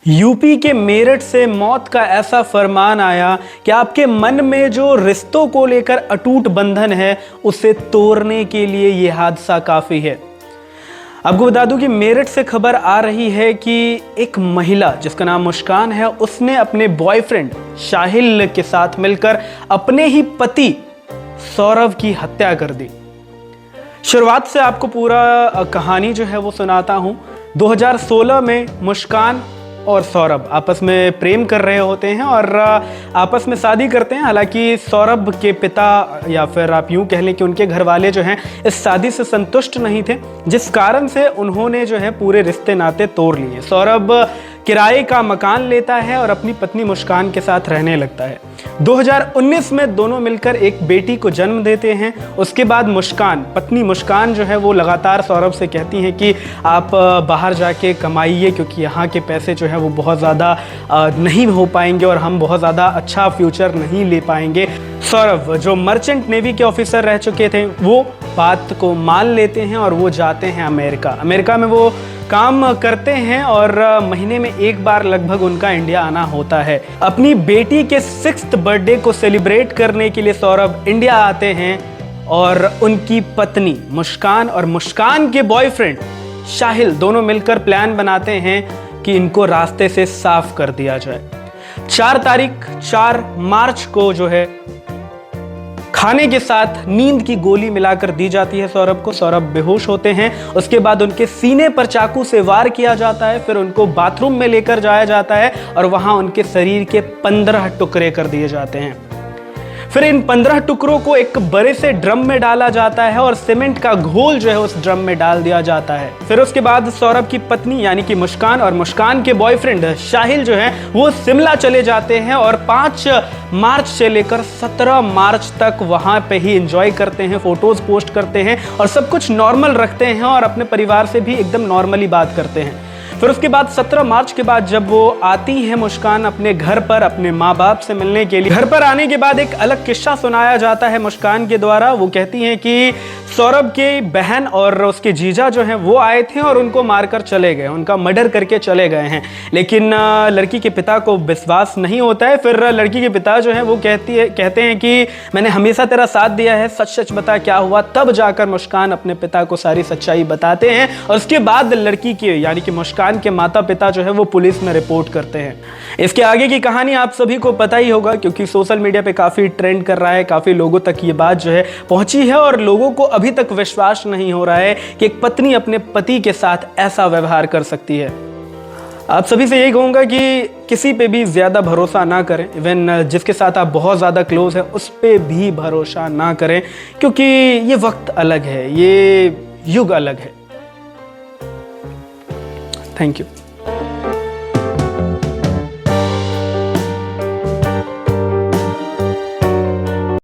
UP के मेरठ से मौत का ऐसा फरमान आया कि आपके मन में जो रिश्तों को लेकर अटूट बंधन है उसे तोड़ने के लिए यह हादसा काफ़ी है। आपको बता दूं कि मेरठ से खबर आ रही है कि एक महिला जिसका नाम मुस्कान है, उसने अपने बॉयफ्रेंड शाहिल के साथ मिलकर अपने ही पति सौरभ की हत्या कर दी। शुरुआत से आपको पूरा कहानी जो है वो सुनाता हूं। 2016 में मुस्कान और सौरभ आपस में प्रेम कर रहे होते हैं और आपस में शादी करते हैं। हालांकि सौरभ के पिता या फिर आप यूं कह लें कि उनके घर वाले जो हैं इस शादी से संतुष्ट नहीं थे, जिस कारण से उन्होंने जो है पूरे रिश्ते नाते तोड़ लिए। सौरभ किराए का मकान लेता है और अपनी पत्नी मुस्कान के साथ रहने लगता है। 2019 में दोनों मिलकर एक बेटी को जन्म देते हैं। उसके बाद पत्नी मुस्कान जो है वो लगातार सौरभ से कहती हैं कि आप बाहर जाके कमाइए, क्योंकि यहाँ के पैसे जो है वो बहुत ज़्यादा नहीं हो पाएंगे और हम बहुत ज़्यादा अच्छा फ्यूचर नहीं ले पाएंगे। सौरभ जो मर्चेंट नेवी के ऑफिसर रह चुके थे वो बात को मान लेते हैं और वो जाते हैं अमेरिका में वो काम करते हैं और महीने में एक बार लगभग उनका इंडिया आना होता है। अपनी बेटी के 6th बर्थडे को सेलिब्रेट करने के लिए सौरभ इंडिया आते हैं और उनकी पत्नी मुस्कान और मुस्कान के बॉयफ्रेंड शाहिल दोनों मिलकर प्लान बनाते हैं कि इनको रास्ते से साफ कर दिया जाए। 4 मार्च को जो है खाने के साथ नींद की गोली मिलाकर दी जाती है सौरभ को। सौरभ बेहोश होते हैं। उसके बाद उनके सीने पर चाकू से वार किया जाता है। फिर उनको बाथरूम में लेकर जाया जाता है और वहां उनके शरीर के 15 टुकड़े कर दिए जाते हैं। फिर इन 15 टुकड़ों को एक बड़े से ड्रम में डाला जाता है और सीमेंट का घोल जो है उस ड्रम में डाल दिया जाता है। फिर उसके बाद सौरभ की पत्नी यानी कि मुस्कान और मुस्कान के बॉयफ्रेंड शाहिल जो है वो शिमला चले जाते हैं और 5 मार्च से लेकर 17 मार्च तक वहां पे ही एंजॉय करते हैं, फोटोज पोस्ट करते हैं और सब कुछ नॉर्मल रखते हैं और अपने परिवार से भी एकदम नॉर्मली बात करते हैं। फिर उसके बाद 17 मार्च के बाद जब वो आती है मुस्कान अपने घर पर अपने माँ बाप से मिलने के लिए, घर पर आने के बाद एक अलग किस्सा सुनाया जाता है मुस्कान के द्वारा। वो कहती हैं कि सौरभ की बहन और उसके जीजा जो हैं वो आए थे और उनको मारकर चले गए, उनका मर्डर करके चले गए हैं। लेकिन लड़की के पिता को विश्वास नहीं होता है। फिर लड़की के पिता जो है वो कहते हैं कि मैंने हमेशा तेरा साथ दिया है, सच सच बता क्या हुआ। तब जाकर मुस्कान अपने पिता को सारी सच्चाई बताते हैं और उसके बाद लड़की के यानी कि मुस्कान के माता पिता जो है वो पुलिस में रिपोर्ट करते हैं। इसके आगे की कहानी आप सभी को पता ही होगा, क्योंकि सोशल मीडिया पे काफी ट्रेंड कर रहा है, काफी लोगों तक ये बात जो है पहुंची है और लोगों को अभी तक विश्वास नहीं हो रहा है कि एक पत्नी अपने पति के साथ ऐसा व्यवहार कर सकती है। आप सभी से यही कहूंगा कि किसी पे भी ज्यादा भरोसा ना करें। इवन जिसके साथ आप बहुत ज्यादा क्लोज है उस पे भी भरोसा ना करें, क्योंकि ये वक्त अलग है, ये युग अलग है। Thank you.